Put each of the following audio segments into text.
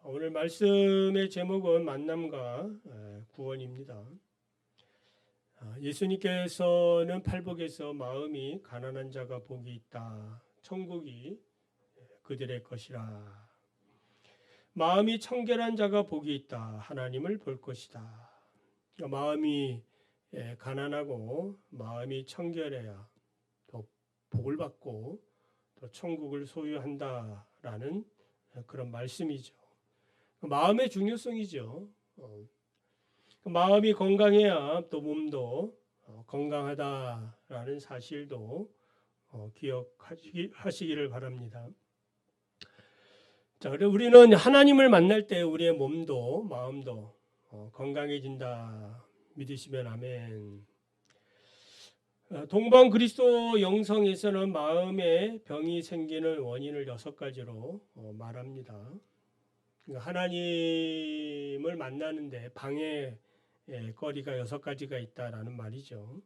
오늘 말씀의 제목은 만남과 구원입니다. 예수님께서는 팔복에서 마음이 가난한 자가 복이 있다. 천국이 그들의 것이라. 마음이 청결한 자가 복이 있다. 하나님을 볼 것이다. 마음이 가난하고 마음이 청결해야 더 복을 받고 또 천국을 소유한다라는 그런 말씀이죠. 마음의 중요성이죠. 마음이 건강해야 또 몸도 건강하다라는 사실도 기억하시기를 바랍니다. 자, 우리는 하나님을 만날 때 우리의 몸도 마음도 건강해진다 믿으시면 아멘. 동방 그리스도 영성에서는 마음에 병이 생기는 원인을 6가지로 말합니다. 하나님을 만나는데 방해거리가 6가지가 있다라는 말이죠.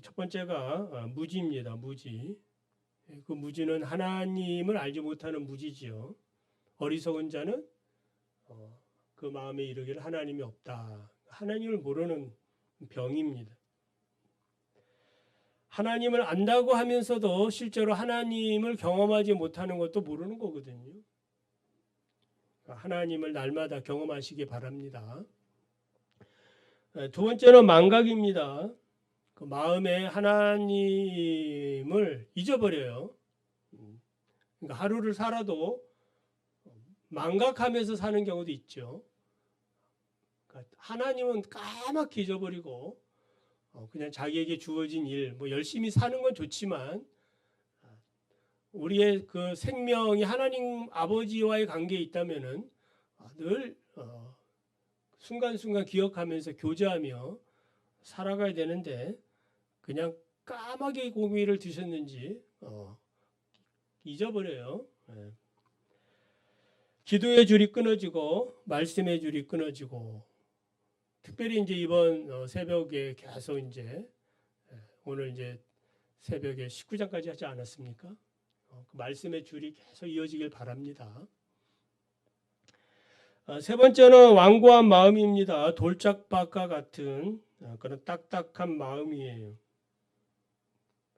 첫 번째가 무지입니다. 무지. 그 무지는 하나님을 알지 못하는 무지지요. 어리석은 자는 그 마음에 이르기를 하나님이 없다. 하나님을 모르는 병입니다. 하나님을 안다고 하면서도 실제로 하나님을 경험하지 못하는 것도 모르는 거거든요. 하나님을 날마다 경험하시기 바랍니다. 두 번째는 망각입니다. 그 마음에 하나님을 잊어버려요. 그러니까 하루를 살아도 망각하면서 사는 경우도 있죠. 그러니까 하나님은 까맣게 잊어버리고 그냥 자기에게 주어진 일, 열심히 사는 건 좋지만 우리의 그 생명이 하나님 아버지와의 관계에 있다면은 늘 순간순간 기억하면서 교제하며 살아가야 되는데 그냥 까마귀 고기를 드셨는지 잊어버려요. 기도의 줄이 끊어지고 말씀의 줄이 끊어지고 특별히 이제 이번 새벽에 계속 이제 오늘 이제 새벽에 19장까지 하지 않았습니까? 그 말씀의 줄이 계속 이어지길 바랍니다. 세 번째는 완고한 마음입니다. 돌짝밭과 같은 그런 딱딱한 마음이에요.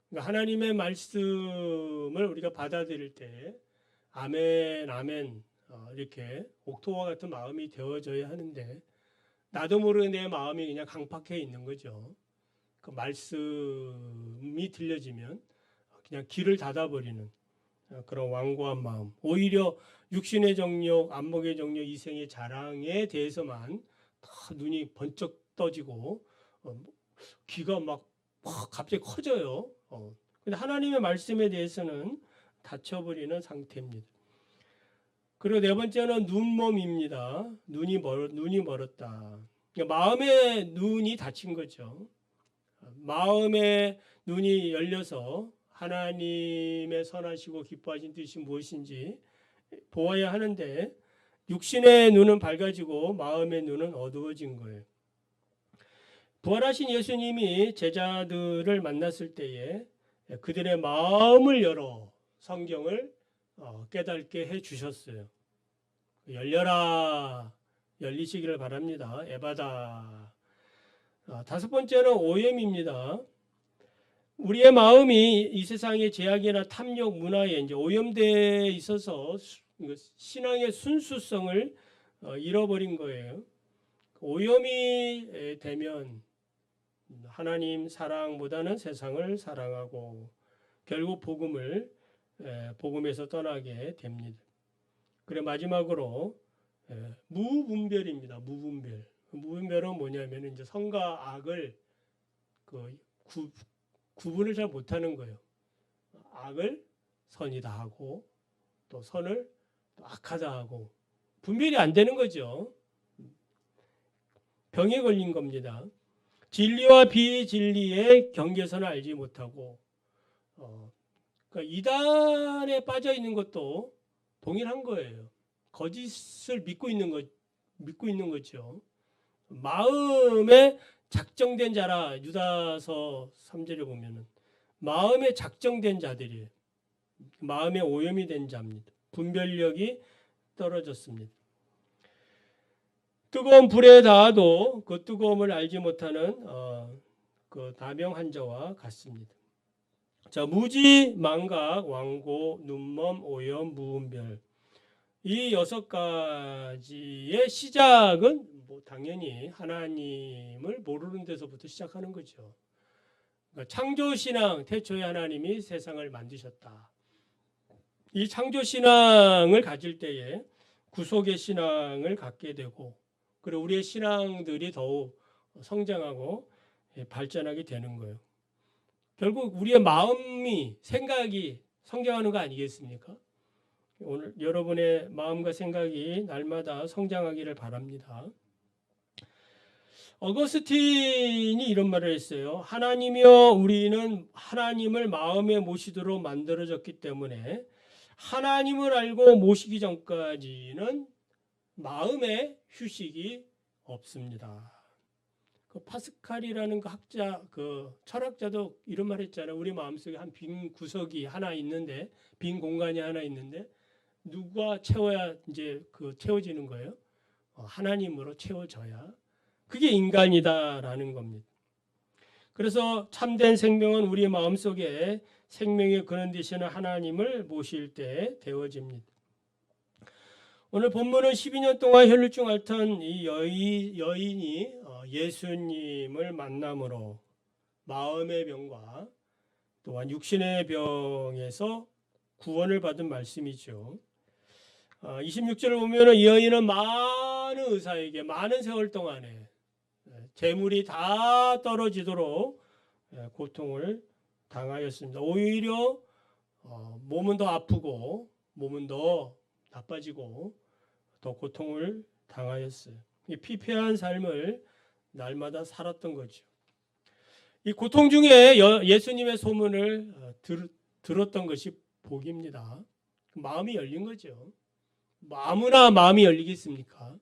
그러니까 하나님의 말씀을 우리가 받아들일 때 아멘 아멘 이렇게 옥토와 같은 마음이 되어져야 하는데 나도 모르게 내 마음이 그냥 강팍해 있는 거죠. 그 말씀이 들려지면 그냥 귀를 닫아버리는 그런 완고한 마음. 오히려 육신의 정욕, 안목의 정욕, 이생의 자랑에 대해서만 다 눈이 번쩍 떠지고 귀가 막 갑자기 커져요. 근데 하나님의 말씀에 대해서는 닫혀버리는 상태입니다. 그리고 네 번째는 눈몸입니다. 눈이 멀었다. 그러니까 마음의 눈이 닫힌 거죠. 마음의 눈이 열려서 하나님의 선하시고 기뻐하신 뜻이 무엇인지 보아야 하는데 육신의 눈은 밝아지고 마음의 눈은 어두워진 거예요. 부활하신 예수님이 제자들을 만났을 때에 그들의 마음을 열어 성경을 깨닫게 해 주셨어요. 열려라 열리시기를 바랍니다. 에바다. 다섯 번째는 오염입니다. 우리의 마음이 이 세상의 제약이나 탐욕, 문화에 이제 오염돼 있어서 신앙의 순수성을 잃어버린 거예요. 오염이 되면 하나님 사랑보다는 세상을 사랑하고 결국 복음에서 떠나게 됩니다. 그래 마지막으로 무분별입니다. 무분별. 무분별은 뭐냐면 이제 선과 악을 구분을 잘 못하는 거예요. 악을 선이다 하고 또 선을 또 악하다 하고 분별이 안 되는 거죠. 병에 걸린 겁니다. 진리와 비진리의 경계선을 알지 못하고 그러니까 이단에 빠져 있는 것도 동일한 거예요. 거짓을 믿고 있는 거죠. 마음에 작정된 자라 유다서 3절에 보면은 마음에 작정된 자들이에요. 마음에 오염이 된 자입니다. 분별력이 떨어졌습니다. 뜨거운 불에 닿아도 그 뜨거움을 알지 못하는 그 다명 환자와 같습니다. 자, 무지, 망각, 완고, 눈먼, 오염, 무분별, 이 6가지의 시작은 뭐 당연히 하나님을 모르는 데서부터 시작하는 거죠. 그러니까 창조신앙, 태초에 하나님이 세상을 만드셨다. 이 창조신앙을 가질 때에 구속의 신앙을 갖게 되고, 그리고 우리의 신앙들이 더욱 성장하고 발전하게 되는 거예요. 결국 우리의 마음이, 생각이 성장하는 거 아니겠습니까? 오늘 여러분의 마음과 생각이 날마다 성장하기를 바랍니다. 어거스틴이 이런 말을 했어요. 하나님이여, 우리는 하나님을 마음에 모시도록 만들어졌기 때문에 하나님을 알고 모시기 전까지는 마음에 휴식이 없습니다. 그 파스칼이라는 그 학자, 그 철학자도 이런 말 했잖아요. 우리 마음속에 한 빈 구석이 하나 있는데, 빈 공간이 하나 있는데, 누가 채워야 이제 그 채워지는 거예요? 하나님으로 채워져야. 그게 인간이다라는 겁니다. 그래서 참된 생명은 우리 마음속에 생명의 근원 되시는 하나님을 모실 때 되어집니다. 오늘 본문은 12년 동안 혈루증 앓던 이 여인이 예수님을 만남으로 마음의 병과 또한 육신의 병에서 구원을 받은 말씀이죠. 26절을 보면 이 여인은 많은 의사에게 많은 세월 동안에 재물이 다 떨어지도록 고통을 당하였습니다. 오히려 몸은 더 아프고 몸은 더 나빠지고 더 고통을 당하였어요. 이 피폐한 삶을 날마다 살았던 거죠. 이 고통 중에 예수님의 소문을 들었던 것이 복입니다. 마음이 열린 거죠. 아무나 마음이 열리겠습니까?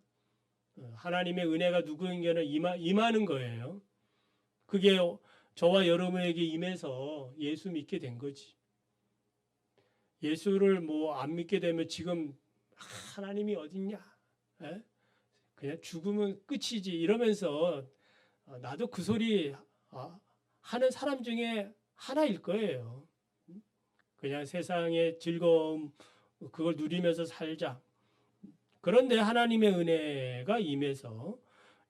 하나님의 은혜가 누구에게나 임하는 거예요. 그게 저와 여러분에게 임해서 예수 믿게 된 거지. 예수를 뭐 안 믿게 되면 지금 하나님이 어딨냐? 에? 그냥 죽으면 끝이지 이러면서 나도 그 소리 하는 사람 중에 하나일 거예요. 그냥 세상의 즐거움 그걸 누리면서 살자. 그런데 하나님의 은혜가 임해서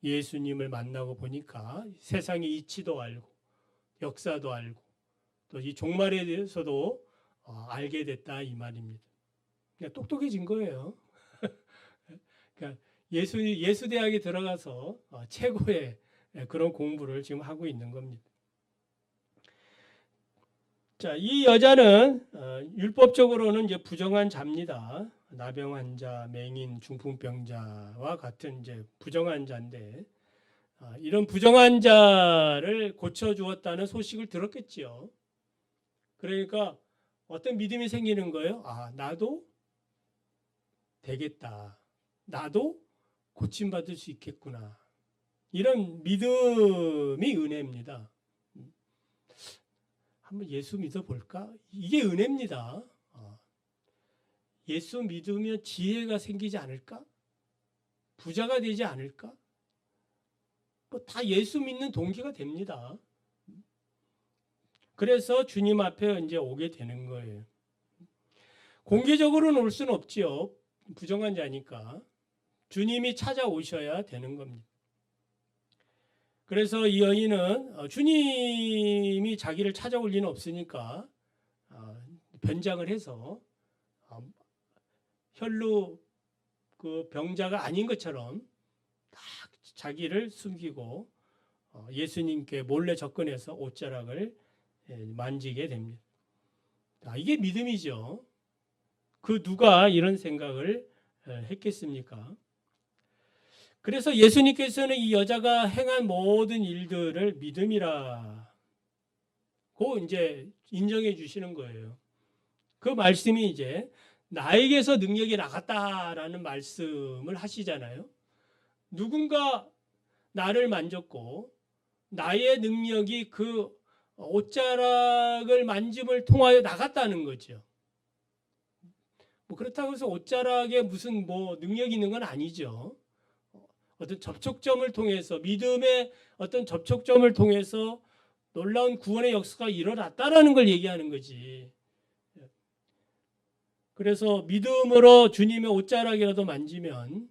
예수님을 만나고 보니까 세상의 이치도 알고 역사도 알고 또 이 종말에 대해서도 알게 됐다 이 말입니다. 그냥 똑똑해진 거예요. 그러니까 예수 대학에 들어가서 최고의 그런 공부를 지금 하고 있는 겁니다. 자, 이 여자는 율법적으로는 이제 부정한 자입니다. 나병 환자, 맹인, 중풍병자와 같은 이제 부정한 자인데 이런 부정한 자를 고쳐 주었다는 소식을 들었겠지요. 그러니까 어떤 믿음이 생기는 거예요. 나도 되겠다. 나도 고침받을 수 있겠구나. 이런 믿음이 은혜입니다. 한번 예수 믿어볼까? 이게 은혜입니다. 예수 믿으면 지혜가 생기지 않을까? 부자가 되지 않을까? 뭐 다 예수 믿는 동기가 됩니다. 그래서 주님 앞에 이제 오게 되는 거예요. 공개적으로는 올 수는 없지요. 부정한 자니까. 주님이 찾아오셔야 되는 겁니다. 그래서 이 여인은 주님이 자기를 찾아올 리는 없으니까 변장을 해서 혈루 그 병자가 아닌 것처럼 딱 자기를 숨기고 예수님께 몰래 접근해서 옷자락을 만지게 됩니다. 이게 믿음이죠. 그 누가 이런 생각을 했겠습니까? 그래서 예수님께서는 이 여자가 행한 모든 일들을 믿음이라고 이제 인정해 주시는 거예요. 그 말씀이 이제 나에게서 능력이 나갔다라는 말씀을 하시잖아요. 누군가 나를 만졌고 나의 능력이 그 옷자락을 만짐을 통하여 나갔다는 거죠. 뭐 그렇다고 해서 옷자락에 무슨 뭐 능력이 있는 건 아니죠. 어떤 접촉점을 통해서 믿음의 어떤 접촉점을 통해서 놀라운 구원의 역사가 일어났다라는 걸 얘기하는 거지. 그래서 믿음으로 주님의 옷자락이라도 만지면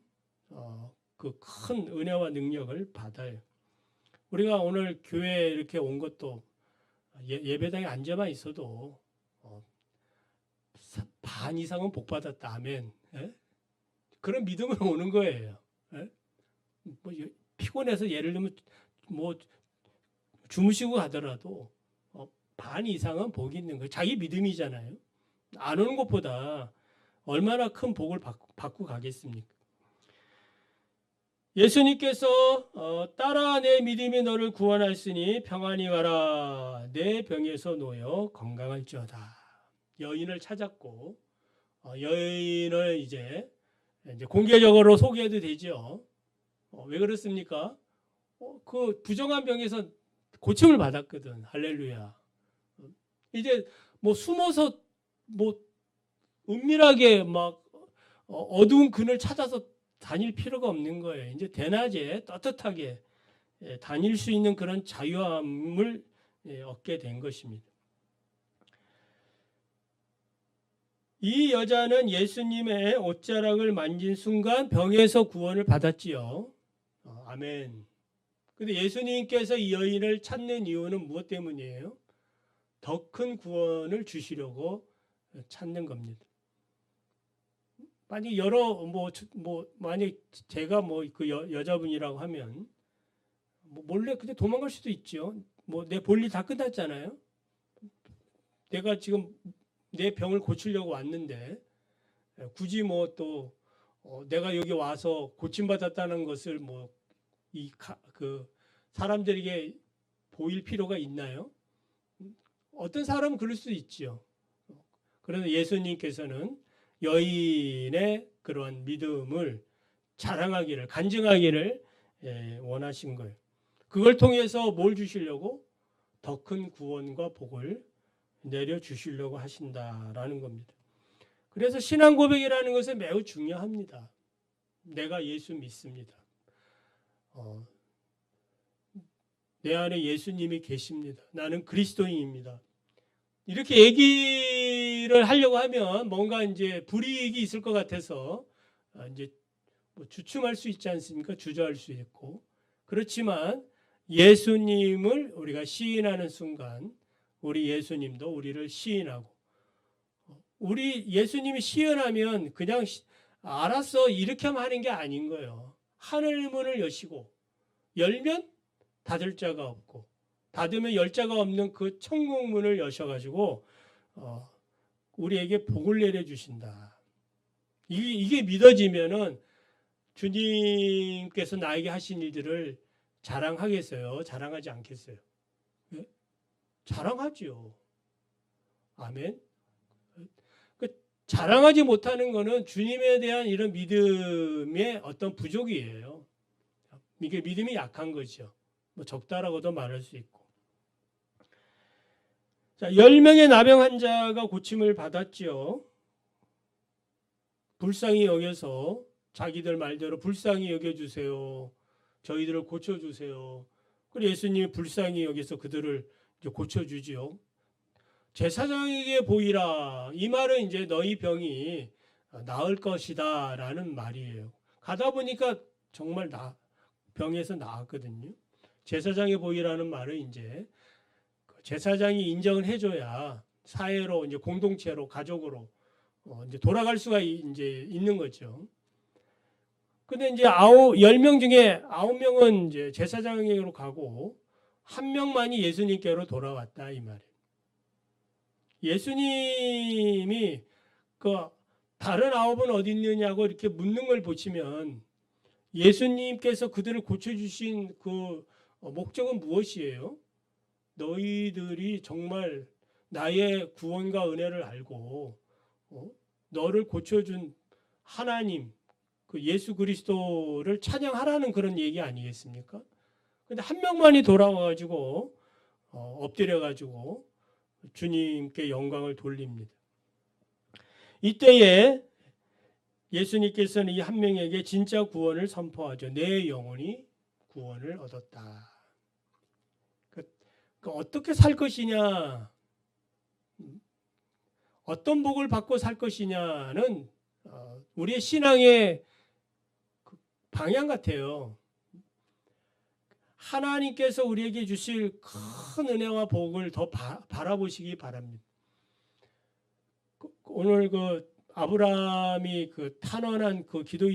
그 큰 은혜와 능력을 받아요. 우리가 오늘 교회에 이렇게 온 것도 예배당에 앉아만 있어도 반 이상은 복 받았다. 아멘. 예? 그런 믿음으로 오는 거예요. 예? 뭐 피곤해서 예를 들면 뭐 주무시고 가더라도 반 이상은 복이 있는 거예요. 자기 믿음이잖아요. 안 오는 것보다 얼마나 큰 복을 받고 가겠습니까? 예수님께서 따라 내 믿음이 너를 구원하였으니 평안히 가라. 내 병에서 놓여 건강할지어다. 여인을 찾았고 여인을 이제 공개적으로 소개해도 되죠. 왜 그렇습니까? 그 부정한 병에서 고침을 받았거든. 할렐루야. 이제 뭐 숨어서 뭐 은밀하게 막 어두운 그늘 찾아서 다닐 필요가 없는 거예요. 이제 대낮에 떳떳하게 다닐 수 있는 그런 자유함을 얻게 된 것입니다. 이 여자는 예수님의 옷자락을 만진 순간 병에서 구원을 받았지요. 아멘. 근데 예수님께서 이 여인을 찾는 이유는 무엇 때문이에요? 더 큰 구원을 주시려고 찾는 겁니다. 만약 만약 제가 그 여자분이라고 하면 몰래 그냥 도망갈 수도 있죠. 내 볼일 다 끝났잖아요. 내가 지금 내 병을 고치려고 왔는데 굳이 또 내가 여기 와서 고침받았다는 것을 그 사람들에게 보일 필요가 있나요? 어떤 사람은 그럴 수도 있죠. 그런데 예수님께서는 여인의 그런 믿음을 자랑하기를, 간증하기를 원하신 거예요. 그걸 통해서 뭘 주시려고? 더 큰 구원과 복을 내려주시려고 하신다라는 겁니다. 그래서 신앙 고백이라는 것은 매우 중요합니다. 내가 예수 믿습니다. 내 안에 예수님이 계십니다. 나는 그리스도인입니다. 이렇게 얘기를 하려고 하면 뭔가 이제 불이익이 있을 것 같아서 이제 주춤할 수 있지 않습니까? 주저할 수 있고. 그렇지만 예수님을 우리가 시인하는 순간 우리 예수님도 우리를 시인하고, 우리 예수님이 시인하면 그냥 알았어 이렇게 하는 게 아닌 거예요. 하늘 문을 여시고 열면 닫을 자가 없고 닫으면 열 자가 없는 그 천국 문을 여셔가지고 우리에게 복을 내려주신다. 이게 믿어지면은 주님께서 나에게 하신 일들을 자랑하겠어요? 자랑하지 않겠어요? 네? 자랑하지요. 아멘. 자랑하지 못하는 것은 주님에 대한 이런 믿음의 어떤 부족이에요. 이게 믿음이 약한 거죠. 적다라고도 말할 수 있고. 자, 10명의 나병 환자가 고침을 받았지요. 불쌍히 여겨서 자기들 말대로 불쌍히 여겨주세요. 저희들을 고쳐주세요. 그리고 예수님이 불쌍히 여겨서 그들을 이제 고쳐주지요. 제사장에게 보이라. 이 말은 이제 너희 병이 나을 것이다 라는 말이에요. 가다 보니까 정말 병에서 나았거든요. 제사장에 보이라는 말은 이제 제사장이 인정을 해줘야 사회로 이제 공동체로 가족으로 이제 돌아갈 수가 이제 있는 거죠. 근데 이제 10명 중에 9명은 이제 제사장에게로 가고 1명만이 예수님께로 돌아왔다 이 말이에요. 예수님이 그 다른 9은 어디 있느냐고 이렇게 묻는 걸 보시면 예수님께서 그들을 고쳐주신 그 목적은 무엇이에요? 너희들이 정말 나의 구원과 은혜를 알고 너를 고쳐준 하나님, 그 예수 그리스도를 찬양하라는 그런 얘기 아니겠습니까? 근데 1명만이 돌아와가지고 엎드려가지고 주님께 영광을 돌립니다. 이때에 예수님께서는 이 한 명에게 진짜 구원을 선포하죠. 내 영혼이 구원을 얻었다. 어떻게 살 것이냐, 어떤 복을 받고 살 것이냐는 우리의 신앙의 방향 같아요. 하나님께서 우리에게 주실 큰 은혜와 복을 더 바라보시기 바랍니다. 오늘 아브라함이 탄원한 기도,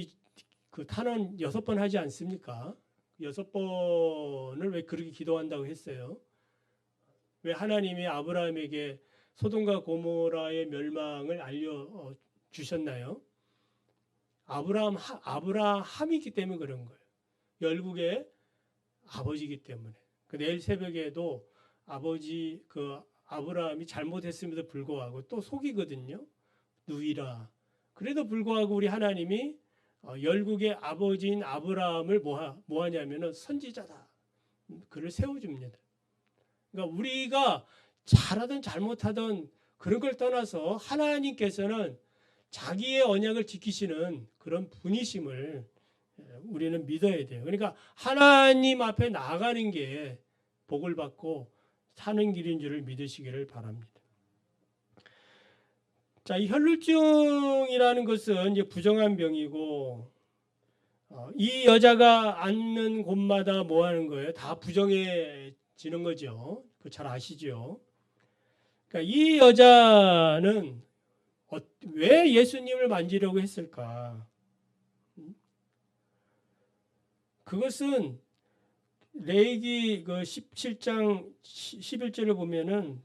탄원 6번 하지 않습니까? 6번을 왜 그렇게 기도한다고 했어요? 왜 하나님이 아브라함에게 소돔과 고모라의 멸망을 알려 주셨나요? 아브라함이기 때문에 그런 거예요. 열국의 아버지이기 때문에. 내일 새벽에도 아브라함이 잘못했음에도 불구하고 또 속이거든요. 누이라. 그래도 불구하고 우리 하나님이 열국의 아버지인 아브라함을 뭐하냐면은 선지자다. 그를 세워줍니다. 그러니까 우리가 잘하든 잘못하든 그런 걸 떠나서 하나님께서는 자기의 언약을 지키시는 그런 분이심을 우리는 믿어야 돼요. 그러니까 하나님 앞에 나아가는 게 복을 받고 사는 길인 줄을 믿으시기를 바랍니다. 자, 이 혈루증이라는 것은 이제 부정한 병이고, 이 여자가 앉는 곳마다 뭐 하는 거예요? 다 부정해지는 거죠. 잘 아시죠? 그러니까 이 여자는 왜 예수님을 만지려고 했을까? 그것은 레위기 17장 11절을 보면은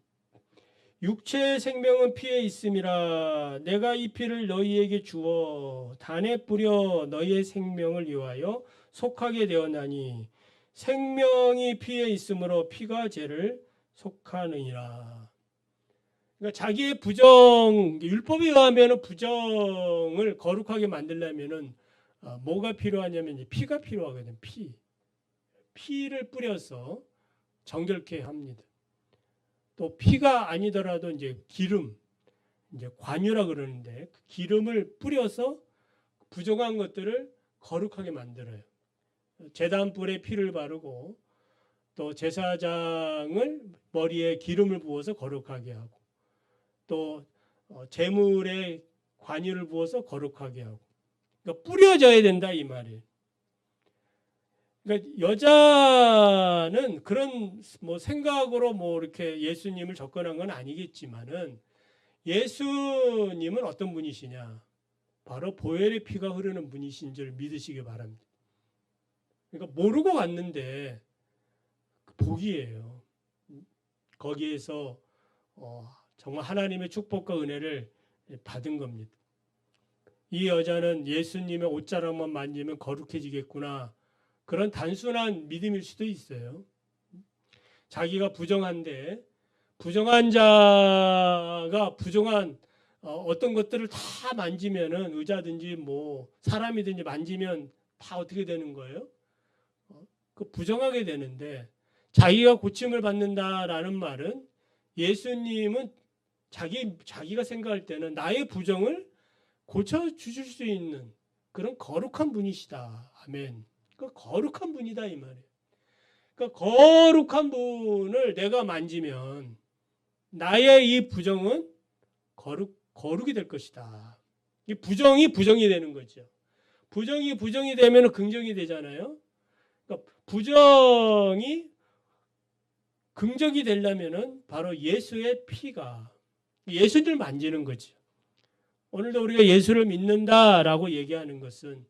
육체의 생명은 피에 있음이라 내가 이 피를 너희에게 주어 단에 뿌려 너희의 생명을 위하여 속하게 되었나니 생명이 피에 있으므로 피가 죄를 속하느니라. 그러니까 자기의 율법에 의하면 부정을 거룩하게 만들려면은 뭐가 필요하냐면 피가 필요하거든요. 피를 뿌려서 정결케 합니다. 또 피가 아니더라도 이제 기름, 이제 관유라 그러는데 그 기름을 뿌려서 부정한 것들을 거룩하게 만들어요. 제단불에 피를 바르고 또 제사장을 머리에 기름을 부어서 거룩하게 하고 또 제물에 관유를 부어서 거룩하게 하고 그러니까 뿌려져야 된다 이 말이에요. 그러니까 여자는 그런 생각으로 이렇게 예수님을 접근한 건 아니겠지만은 예수님은 어떤 분이시냐? 바로 보혈의 피가 흐르는 분이신 줄 믿으시기 바랍니다. 그러니까 모르고 갔는데 복이에요. 거기에서 정말 하나님의 축복과 은혜를 받은 겁니다. 이 여자는 예수님의 옷자락만 만지면 거룩해지겠구나. 그런 단순한 믿음일 수도 있어요. 자기가 부정한데 부정한 자가 부정한 어떤 것들을 다 만지면은 의자든지 사람이든지 만지면 다 어떻게 되는 거예요? 부정하게 되는데 자기가 고침을 받는다라는 말은 예수님은 자기가 생각할 때는 나의 부정을 고쳐 주실 수 있는 그런 거룩한 분이시다. 아멘. 거룩한 분이다 이 말이에요. 그러니까 거룩한 분을 내가 만지면 나의 이 부정은 거룩이 될 것이다. 이 부정이 되는 거죠. 부정이 되면 긍정이 되잖아요. 그러니까 부정이 긍정이 되려면은 바로 예수의 피가 예수를 만지는 거죠. 오늘도 우리가 예수를 믿는다라고 얘기하는 것은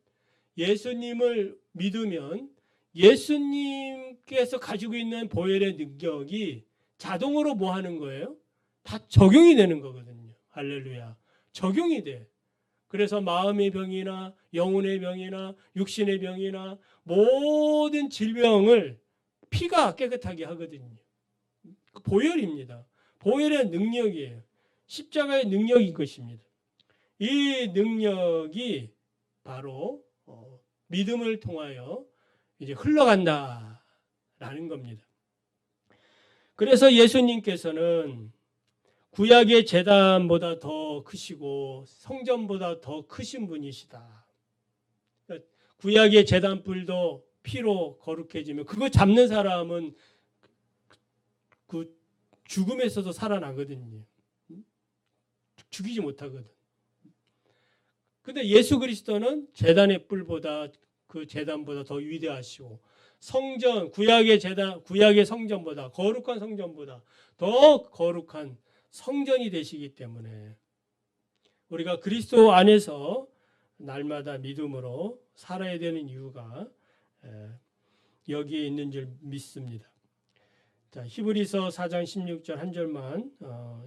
예수님을 믿으면 예수님께서 가지고 있는 보혈의 능력이 자동으로 뭐 하는 거예요? 다 적용이 되는 거거든요. 할렐루야. 적용이 돼. 그래서 마음의 병이나 영혼의 병이나 육신의 병이나 모든 질병을 피가 깨끗하게 하거든요. 보혈입니다. 보혈의 능력이에요. 십자가의 능력인 것입니다. 이 능력이 바로 믿음을 통하여 이제 흘러간다라는 겁니다. 그래서 예수님께서는 구약의 제단보다 더 크시고 성전보다 더 크신 분이시다. 그러니까 구약의 제단불도 피로 거룩해지면 그거 잡는 사람은 그 죽음에서도 살아나거든요. 죽이지 못하거든. 근데 예수 그리스도는 제단의 뿔보다 그 제단보다 더 위대하시고 성전 구약의 제단 구약의 성전보다 거룩한 성전보다 더 거룩한 성전이 되시기 때문에 우리가 그리스도 안에서 날마다 믿음으로 살아야 되는 이유가 여기에 있는 줄 믿습니다. 자, 히브리서 4장 16절 한 절만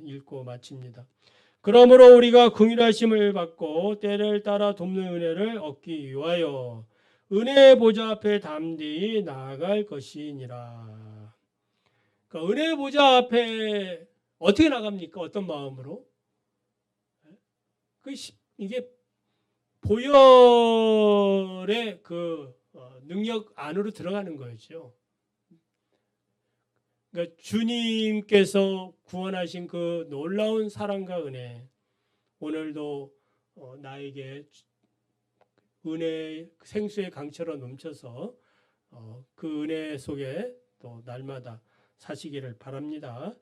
읽고 마칩니다. 그러므로 우리가 긍휼하심을 받고 때를 따라 돕는 은혜를 얻기 위하여 은혜의 보좌 앞에 담대히 나아갈 것이니라. 그러니까 은혜의 보좌 앞에 어떻게 나갑니까? 어떤 마음으로? 이게 보혈의 그 능력 안으로 들어가는 거죠. 그러니까 주님께서 구원하신 그 놀라운 사랑과 은혜, 오늘도 나에게 은혜 생수의 강처럼 넘쳐서 그 은혜 속에 또 날마다 사시기를 바랍니다.